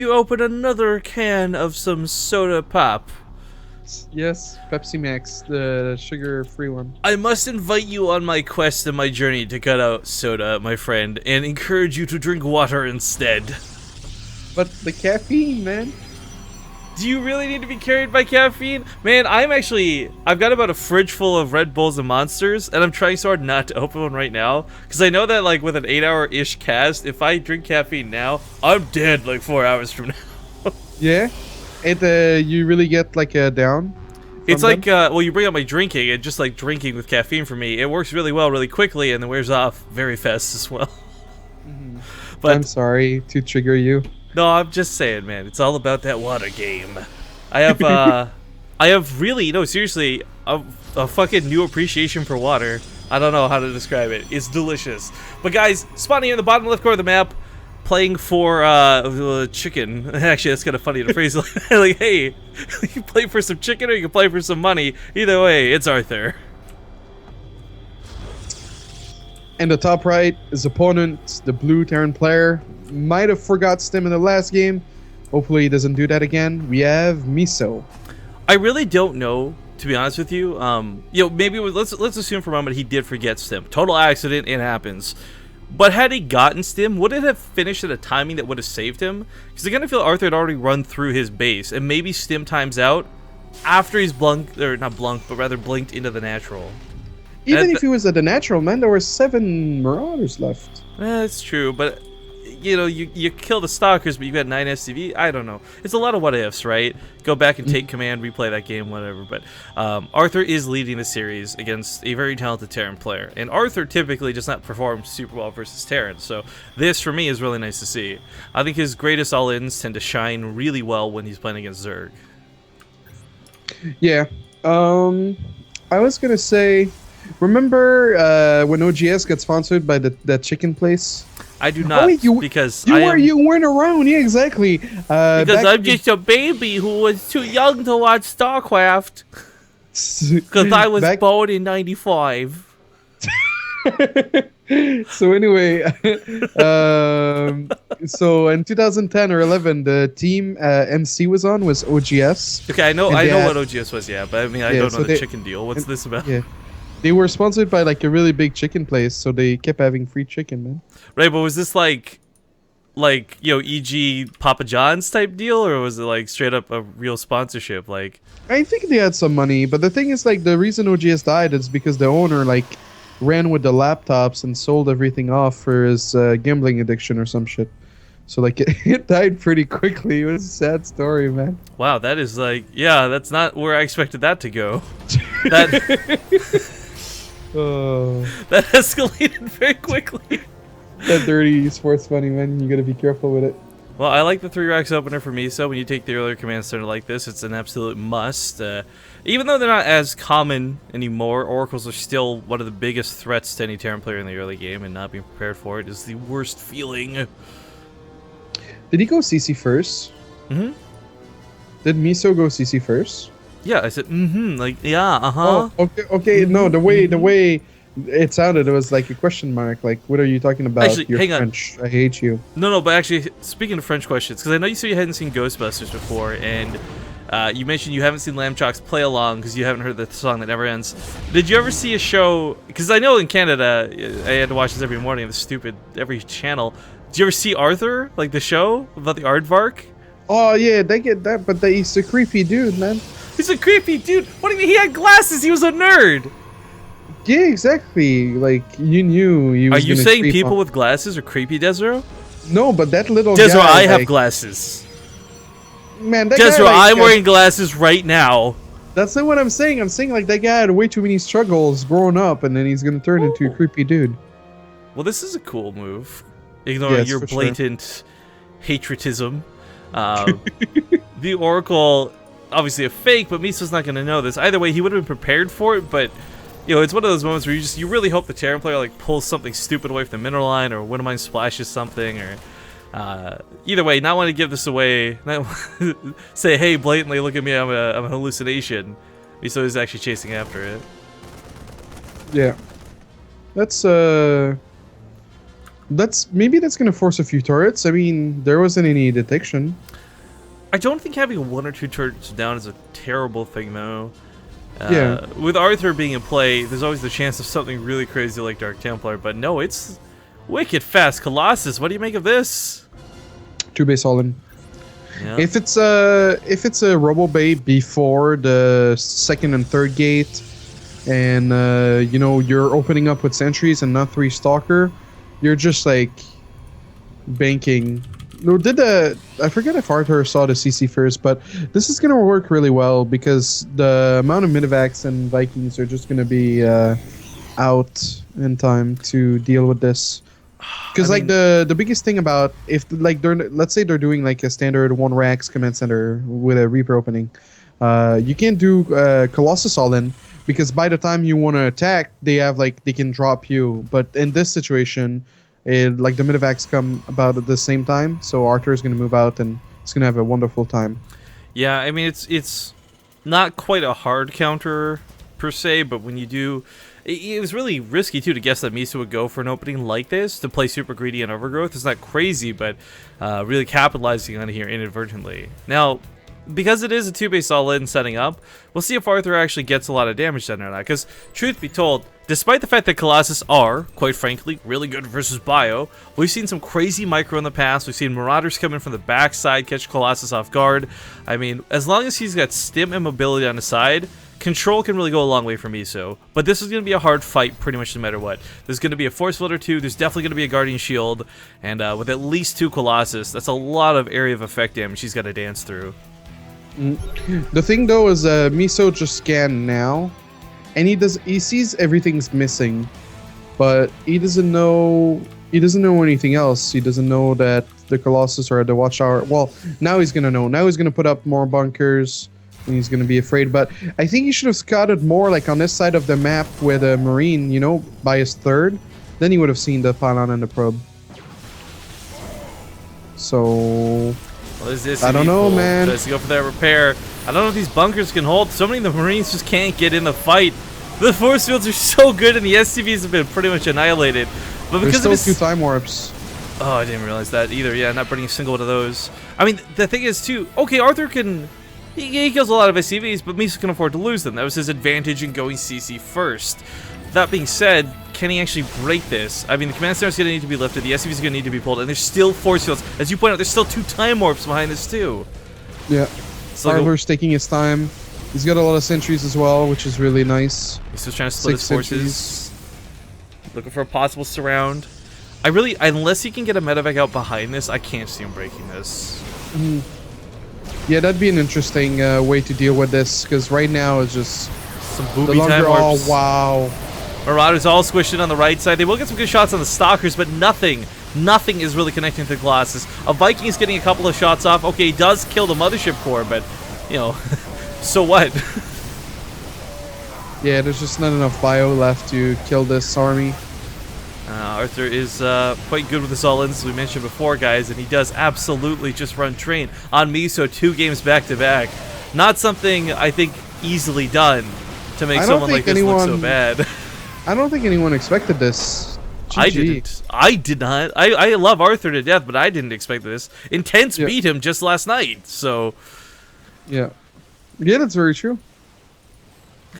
You open another can of some soda pop. Yes, Pepsi Max, the sugar-free one. I must invite you on my quest and my journey to cut out soda, my friend, and encourage you to drink water instead. But the caffeine, man. Do you really need to be carried by caffeine? Man, I've got about a fridge full of Red Bulls and Monsters, and I'm trying so hard not to open one right now, because I know that, like, with an 8-hour-ish cast, if I drink caffeine now, I'm dead, like, 4 hours from now. Yeah? You really get, like, a down? It's like, well, you bring up my drinking, and just like drinking with caffeine for me, it works really well, really quickly, and then wears off very fast as well. But I'm sorry to trigger you. no, I'm just saying, man, it's all about that water game. I have really, no, seriously, a fucking new appreciation for water. I don't know how to describe it. It's delicious. But guys, spawning in the bottom left corner of the map, playing for chicken. Actually, that's kind of funny to phrase it like, hey, you can play for some chicken or you can play for some money. Either way, it's Arthur. And the top right, his opponent, the blue Terran player, might have forgot Stim in the last game. Hopefully he doesn't do that again. We have Miso. I really don't know, to be honest with you. Maybe let's assume for a moment he did forget Stim. Total accident, it happens. But had he gotten Stim, would it have finished at a timing that would have saved him? Because I kind of feel Arthur had already run through his base, and maybe Stim times out after he's blinked into the natural. Even if he was at the natural, man, there were 7 Marauders left. That's true, but you know, you kill the Stalkers, but you got 9 SCV. I don't know. It's a lot of what ifs, right? Go back and take command, replay that game, whatever. But Arthur is leading the series against a very talented Terran player, and Arthur typically does not perform super well versus Terran. So this, for me, is really nice to see. I think his greatest all-ins tend to shine really well when he's playing against Zerg. Yeah. I was gonna say, remember when OGS got sponsored by that chicken place? I do not, because you weren't around. Yeah, exactly. Because I'm just a baby who was too young to watch StarCraft. Because I was born in '95. So anyway, so in 2010 or 11, the team MC was OGS. Okay, I know what OGS was, yeah, but I mean, I don't know the chicken deal. What's this about? Yeah. They were sponsored by like a really big chicken place, so they kept having free chicken, man. Right, but was this like e.g. Papa John's type deal, or was it like straight up a real sponsorship? Like, I think they had some money, but the thing is, like, the reason OGS died is because the owner like ran with the laptops and sold everything off for his gambling addiction or some shit. So like it died pretty quickly. It was a sad story, man. Wow, that is like, yeah, that's not where I expected that to go. That. That escalated very quickly. That dirty sports money, man. You gotta be careful with it. Well, I like the 3 racks opener for Miso. When you take the earlier command center like this, it's an absolute must. Even though they're not as common anymore, oracles are still one of the biggest threats to any Terran player in the early game, and not being prepared for it is the worst feeling. Did he go CC first? Mm-hmm. Did Miso go CC first? Yeah, I said, like, yeah, uh-huh. Oh, okay, no, the way it sounded, it was like a question mark, like, what are you talking about? Actually, You're hang French. I hate you. No, but actually, speaking of French questions, because I know you said you hadn't seen Ghostbusters before, and you mentioned you haven't seen Lamb Chocks Play Along because you haven't heard the song that never ends. Did you ever see a show, because I know in Canada, I had to watch this every morning on every channel. Did you ever see Arthur, like the show about the Aardvark? Oh, yeah, they get that, but he's a creepy dude, man. He's a creepy dude. What do you mean? He had glasses. He was a nerd. Yeah, exactly. Like, you knew he was. Are you saying people with glasses are creepy, desRow? No, but that little desRow, guy, I have glasses. Man, that desRow, guy, like, I'm wearing glasses right now. That's not what I'm saying. I'm saying, like, that guy had way too many struggles growing up, and then he's gonna turn into a creepy dude. Well, this is a cool move. Ignoring your blatant hatredism. The Oracle, obviously a fake, but Miso's not going to know this. Either way, he would have been prepared for it, but you know, it's one of those moments where you really hope the Terran player like pulls something stupid away from the mineral line, or Wintermine splashes something, or either way, not want to give this away, not say, hey, blatantly, look at me, I'm a hallucination. Miso is actually chasing after it. Yeah. Maybe that's gonna force a few turrets. I mean, there wasn't any detection. I don't think having 1 or 2 turns down is a terrible thing, though. Yeah. With Arthur being in play, there's always the chance of something really crazy like Dark Templar, but no, it's wicked fast. Colossus, what do you make of this? 2 base all in. Yeah. If it's a Robo Bay before the 2nd and 3rd gate, and you know, you're opening up with sentries and not 3 Stalker, you're just like banking. No, I forget if Arthur saw the CC first, but this is gonna work really well because the amount of Minivacs and Vikings are just gonna be out in time to deal with this. Because like the biggest thing about if like let's say they're doing like a standard 1 Rax command center with a Reaper opening, you can't do Colossus all in because by the time you want to attack, they can drop you. But in this situation, like the Minivacs come about at the same time, so Arthur is going to move out and it's going to have a wonderful time. Yeah, I mean it's not quite a hard counter per se, but when you do, it was really risky too to guess that Miso would go for an opening like this to play super greedy and overgrowth. It's not crazy, but really capitalizing on it here inadvertently. Now, because it is a 2 base all-in setting up, we'll see if Arthur actually gets a lot of damage done or not. Because truth be told, despite the fact that Colossus are, quite frankly, really good versus Bio, we've seen some crazy micro in the past. We've seen Marauders come in from the backside, catch Colossus off guard. I mean, as long as he's got stim and mobility on the side, control can really go a long way for Miso. But this is going to be a hard fight pretty much no matter what. There's going to be a Force Field or 2, there's definitely going to be a Guardian Shield, and with at least 2 Colossus, that's a lot of area of effect damage he's got to dance through. The thing though is Miso just scanned now, and he sees everything's missing, but he doesn't know anything else. He doesn't know that the Colossus are at the Watchtower. Well, now he's gonna know. Now he's gonna put up more bunkers, and he's gonna be afraid. But I think he should have scouted more like on this side of the map with a Marine, you know, by his 3rd. Then he would have seen the pylon and the probe. So I don't know, man. Let's go for that repair. I don't know if these bunkers can hold. So many of the Marines just can't get in the fight. The force fields are so good, and the SCVs have been pretty much annihilated. But because there's still 2 time warps. Oh, I didn't realize that either. Yeah, not burning a single one of those. I mean, the thing is, too, okay, Arthur can... He kills a lot of SCVs, but Miso can afford to lose them. That was his advantage in going CC first. That being said, can he actually break this? I mean, the command center is going to need to be lifted, the SCVs are going to need to be pulled, and there's still force fields. As you point out, there's still 2 time warps behind this, too. Yeah. So Arthur's taking his time. He's got a lot of sentries as well, which is really nice. He's just trying to split his forces. Looking for a possible surround. Unless he can get a medevac out behind this, I can't see him breaking this. Yeah, that'd be an interesting way to deal with this, because right now it's just some booby time warps. Oh, wow. Marauders all squished in on the right side. They will get some good shots on the Stalkers, but nothing is really connecting to the Colossus. A Viking is getting a couple of shots off. Okay, he does kill the Mothership Core, but, you know, so what? Yeah, there's just not enough bio left to kill this army. Arthur is quite good with his all-ins, as we mentioned before, guys, and he does absolutely just run train on Miso 2 games back-to-back. Not something, I think, easily done to make someone like this look so bad. I don't think anyone expected this. GG. I did not. I love Arthur to death, but I didn't expect this. Intense beat him just last night, so... Yeah. Yeah, that's very true.